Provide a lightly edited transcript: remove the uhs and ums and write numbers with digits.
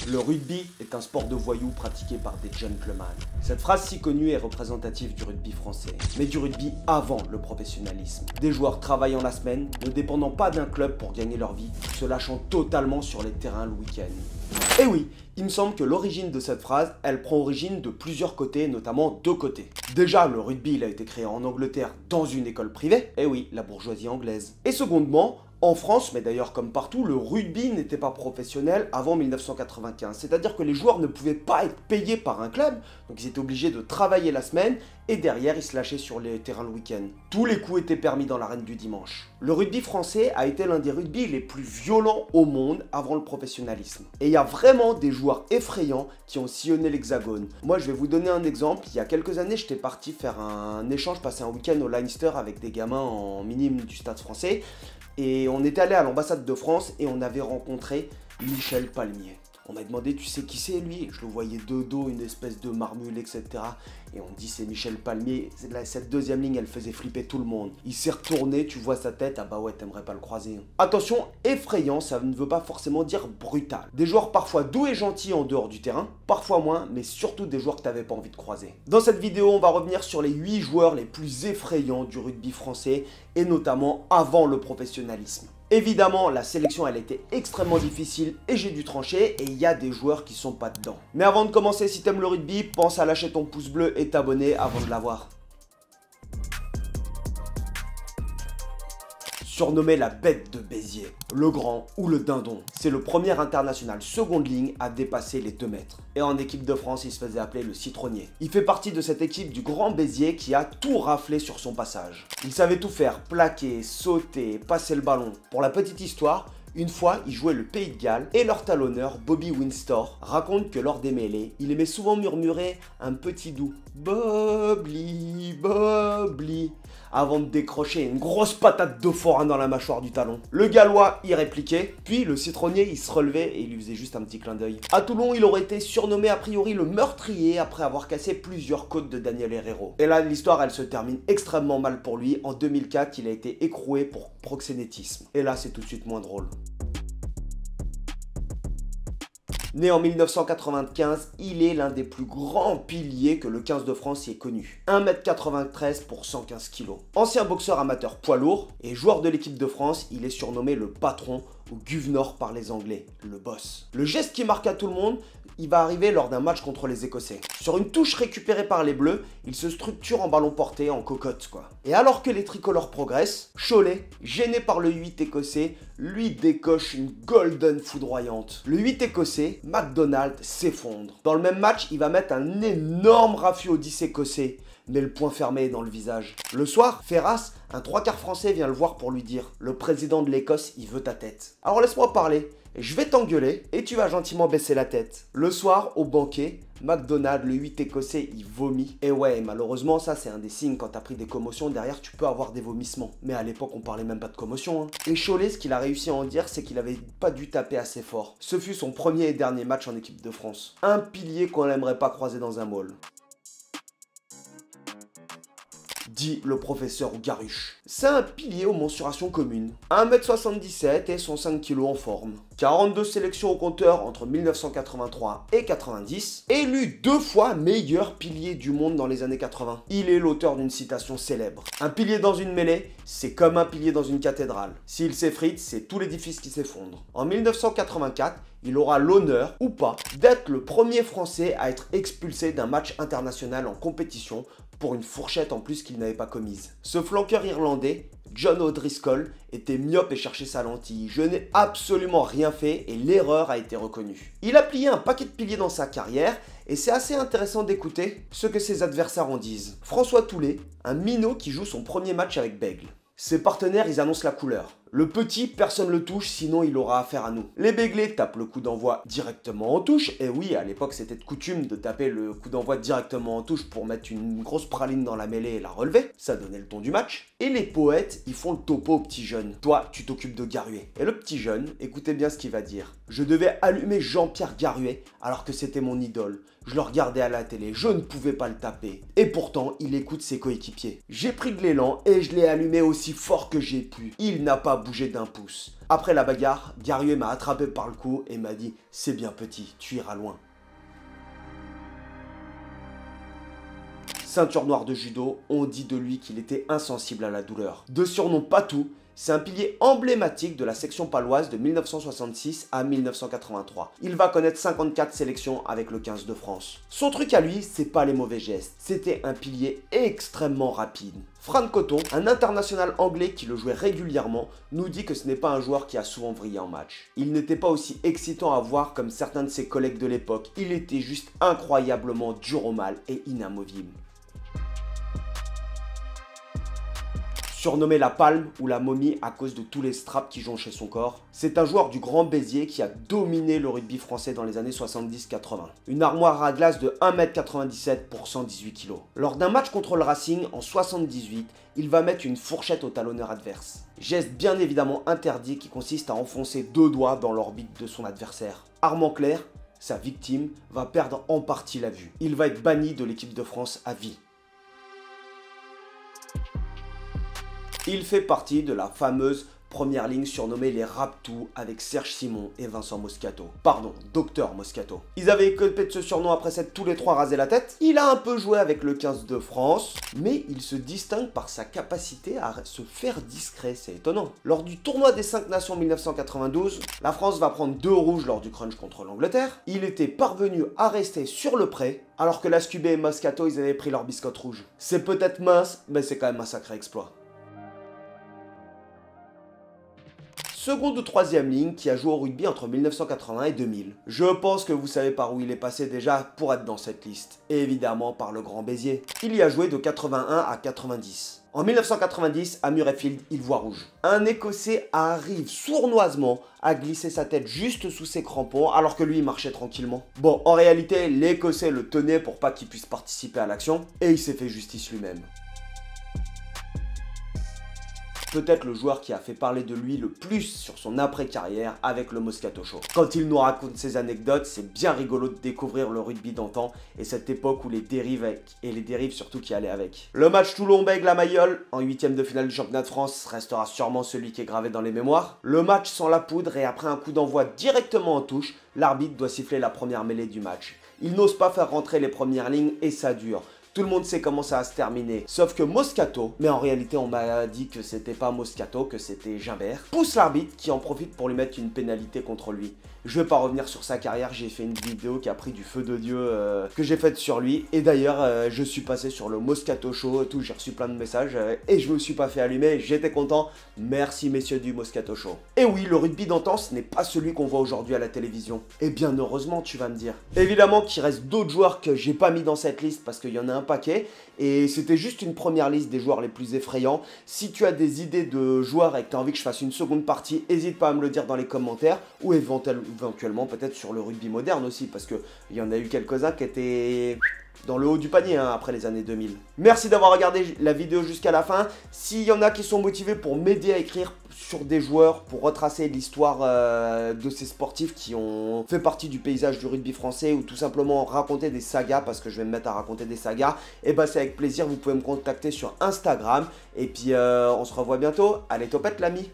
Le rugby est un sport de voyous pratiqué par des gentlemen. Cette phrase si connue est représentative du rugby français, mais du rugby avant le professionnalisme. Des joueurs travaillant la semaine, ne dépendant pas d'un club pour gagner leur vie, se lâchant totalement sur les terrains le week-end. Et oui, il me semble que l'origine de cette phrase, elle prend origine de plusieurs côtés, notamment deux côtés. Déjà, le rugby il a été créé en Angleterre dans une école privée, et oui, la bourgeoisie anglaise. Et secondement, en France, mais d'ailleurs comme partout, le rugby n'était pas professionnel avant 1995. C'est-à-dire que les joueurs ne pouvaient pas être payés par un club, donc ils étaient obligés de travailler la semaine et derrière ils se lâchaient sur les terrains le week-end. Tous les coups étaient permis dans l'arène du dimanche. Le rugby français a été l'un des rugby les plus violents au monde avant le professionnalisme. Et il y a vraiment des joueurs effrayants qui ont sillonné l'Hexagone. Moi je vais vous donner un exemple. Il y a quelques années j'étais parti faire un échange, passer un week-end au Leinster avec des gamins en minime du Stade français. Et on était allé à l'ambassade de France et on avait rencontré Michel Palmier. On m'a demandé, tu sais qui c'est lui? Je le voyais de dos, une espèce de marmule, etc. Et on me dit, c'est Michel Palmier. Cette deuxième ligne, elle faisait flipper tout le monde. Il s'est retourné, tu vois sa tête, ah bah ouais, t'aimerais pas le croiser. Attention, effrayant, ça ne veut pas forcément dire brutal. Des joueurs parfois doux et gentils en dehors du terrain, parfois moins, mais surtout des joueurs que t'avais pas envie de croiser. Dans cette vidéo, on va revenir sur les 8 joueurs les plus effrayants du rugby français, et notamment avant le professionnalisme. Évidemment, la sélection elle était extrêmement difficile et j'ai dû trancher et il y a des joueurs qui sont pas dedans. Mais avant de commencer, si t'aimes le rugby, pense à lâcher ton pouce bleu et t'abonner avant de l'avoir. Surnommé la bête de Béziers, le grand ou le dindon. C'est le premier international seconde ligne à dépasser les 2 mètres. Et en équipe de France, il se faisait appeler le citronnier. Il fait partie de cette équipe du grand Béziers qui a tout raflé sur son passage. Il savait tout faire, plaquer, sauter, passer le ballon. Pour la petite histoire, une fois, il jouait le Pays de Galles et leur talonneur, Bobby Windsor, raconte que lors des mêlées, il aimait souvent murmurer un petit doux « Bobby, Bobby » avant de décrocher une grosse patate de forain dans la mâchoire du talon. Le Gallois y répliquait, puis le citronnier il se relevait et il lui faisait juste un petit clin d'œil. À Toulon, il aurait été surnommé a priori le meurtrier après avoir cassé plusieurs côtes de Daniel Herrero. Et là, l'histoire elle se termine extrêmement mal pour lui. En 2004, il a été écroué pour proxénétisme. Et là, c'est tout de suite moins drôle. Né en 1995, il est l'un des plus grands piliers que le 15 de France y ait connu. 1m93 pour 115 kg. Ancien boxeur amateur poids lourd et joueur de l'équipe de France, il est surnommé le patron ou Guvnor par les Anglais, le boss. Le geste qui marque à tout le monde, il va arriver lors d'un match contre les Écossais. Sur une touche récupérée par les Bleus, il se structure en ballon porté, en cocotte quoi. Et alors que les tricolores progressent, Cholet, gêné par le 8 écossais, lui décoche une golden foudroyante. Le 8 écossais, McDonald, s'effondre. Dans le même match, il va mettre un énorme raffut au 10 écossais, mais le poing fermé dans le visage. Le soir, Ferras, un 3/4 français, vient le voir pour lui dire « Le président de l'Écosse, il veut ta tête. Alors laisse-moi parler. Je vais t'engueuler et tu vas gentiment baisser la tête. » Le soir, au banquet, McDonald, le 8 écossais, il vomit. Et ouais, malheureusement, ça c'est un des signes quand t'as pris des commotions, derrière tu peux avoir des vomissements. Mais à l'époque, on parlait même pas de commotion. Hein. Et Cholet, ce qu'il a réussi à en dire, c'est qu'il avait pas dû taper assez fort. Ce fut son premier et dernier match en équipe de France. Un pilier qu'on n'aimerait pas croiser dans un mall. Dit le professeur Garuche. C'est un pilier aux mensurations communes. 1m77 et 105 kg en forme. 42 sélections au compteur entre 1983 et 90. Élu 2 fois meilleur pilier du monde dans les années 80. Il est l'auteur d'une citation célèbre. Un pilier dans une mêlée, c'est comme un pilier dans une cathédrale. S'il s'effrite, c'est tout l'édifice qui s'effondre. En 1984, il aura l'honneur, ou pas, d'être le premier Français à être expulsé d'un match international en compétition pour une fourchette en plus qu'il n'avait pas commise. Ce flanqueur irlandais, John O'Driscoll, était myope et cherchait sa lentille. Je n'ai absolument rien fait et l'erreur a été reconnue. Il a plié un paquet de piliers dans sa carrière et c'est assez intéressant d'écouter ce que ses adversaires en disent. François Toulet, un minot qui joue son premier match avec Bègle. Ses partenaires, ils annoncent la couleur. Le petit, personne le touche, sinon il aura affaire à nous. Les béglés tapent le coup d'envoi directement en touche. Et oui, à l'époque, c'était de coutume de taper le coup d'envoi directement en touche pour mettre une grosse praline dans la mêlée et la relever. Ça donnait le ton du match. Et les poètes, ils font le topo au petit jeune. Toi, tu t'occupes de Garuet. Et le petit jeune, écoutez bien ce qu'il va dire. Je devais allumer Jean-Pierre Garuet alors que c'était mon idole. Je le regardais à la télé, je ne pouvais pas le taper. Et pourtant, il écoute ses coéquipiers. J'ai pris de l'élan et je l'ai allumé aussi fort que j'ai pu. Il n'a pas bouger d'un pouce. Après la bagarre, Garrieux m'a attrapé par le cou et m'a dit « C'est bien petit, tu iras loin ». Ceinture noire de judo, on dit de lui qu'il était insensible à la douleur. De surnom Patou, c'est un pilier emblématique de la section paloise de 1966 à 1983. Il va connaître 54 sélections avec le 15 de France. Son truc à lui, c'est pas les mauvais gestes. C'était un pilier extrêmement rapide. Fran Coton, un international anglais qui le jouait régulièrement, nous dit que ce n'est pas un joueur qui a souvent vrillé en match. Il n'était pas aussi excitant à voir comme certains de ses collègues de l'époque. Il était juste incroyablement dur au mal et inamovible. Surnommé la palme ou la momie à cause de tous les straps qui jonchaient son corps, c'est un joueur du Grand Béziers qui a dominé le rugby français dans les années 70-80. Une armoire à glace de 1,97 m pour 118 kg. Lors d'un match contre le Racing en 78, il va mettre une fourchette au talonneur adverse. Geste bien évidemment interdit qui consiste à enfoncer 2 doigts dans l'orbite de son adversaire. Armand Clerc, sa victime, va perdre en partie la vue. Il va être banni de l'équipe de France à vie. Il fait partie de la fameuse première ligne surnommée les Raptous avec Serge Simon et Vincent Moscato. Pardon, Docteur Moscato. Ils avaient écopé de ce surnom après s'être tous les trois rasé la tête. Il a un peu joué avec le 15 de France, mais il se distingue par sa capacité à se faire discret, c'est étonnant. Lors du tournoi des 5 nations 1992, la France va prendre 2 rouges lors du crunch contre l'Angleterre. Il était parvenu à rester sur le pré, alors que Lascubé et Moscato, ils avaient pris leur biscotte rouge. C'est peut-être mince, mais c'est quand même un sacré exploit. Seconde ou troisième ligne qui a joué au rugby entre 1980 et 2000. Je pense que vous savez par où il est passé déjà pour être dans cette liste. Et évidemment par le Grand Béziers. Il y a joué de 81 à 90. En 1990, à Murrayfield, il voit rouge. Un Écossais arrive sournoisement à glisser sa tête juste sous ses crampons alors que lui il marchait tranquillement. Bon, en réalité, l'Écossais le tenait pour pas qu'il puisse participer à l'action et il s'est fait justice lui-même. Peut-être le joueur qui a fait parler de lui le plus sur son après-carrière avec le Moscato Show. Quand il nous raconte ses anecdotes, c'est bien rigolo de découvrir le rugby d'antan et cette époque où les dérives surtout qui allaient avec. Le match Toulon-Bègles-la-Mayol en 8e de finale du championnat de France restera sûrement celui qui est gravé dans les mémoires. Le match sans la poudre et après un coup d'envoi directement en touche, l'arbitre doit siffler la première mêlée du match. Il n'ose pas faire rentrer les premières lignes et ça dure. Tout le monde sait comment ça va se terminer. Sauf que Moscato, mais en réalité on m'a dit que c'était pas Moscato, que c'était Gimbert, pousse l'arbitre qui en profite pour lui mettre une pénalité contre lui. Je vais pas revenir sur sa carrière, j'ai fait une vidéo qui a pris du feu de Dieu que j'ai faite sur lui. Et d'ailleurs, je suis passé sur le Moscato Show et tout, j'ai reçu plein de messages et je me suis pas fait allumer, j'étais content. Merci messieurs du Moscato Show. Et oui, le rugby d'antan, ce n'est pas celui qu'on voit aujourd'hui à la télévision. Et bien heureusement, tu vas me dire. Évidemment qu'il reste d'autres joueurs que j'ai pas mis dans cette liste parce qu'il y en a un paquet. Et c'était juste une première liste des joueurs les plus effrayants. Si tu as des idées de joueurs et que tu as envie que je fasse une seconde partie, n'hésite pas à me le dire dans les commentaires ou éventuellement peut-être sur le rugby moderne aussi parce qu'il y en a eu quelques-uns qui étaient dans le haut du panier après les années 2000. Merci d'avoir regardé la vidéo jusqu'à la fin. S'il y en a qui sont motivés pour m'aider à écrire sur des joueurs, pour retracer l'histoire de ces sportifs qui ont fait partie du paysage du rugby français ou tout simplement raconter des sagas, parce que je vais me mettre à raconter des sagas, et bah c'est avec plaisir, vous pouvez me contacter sur Instagram. Et puis on se revoit bientôt. Allez, topette l'ami!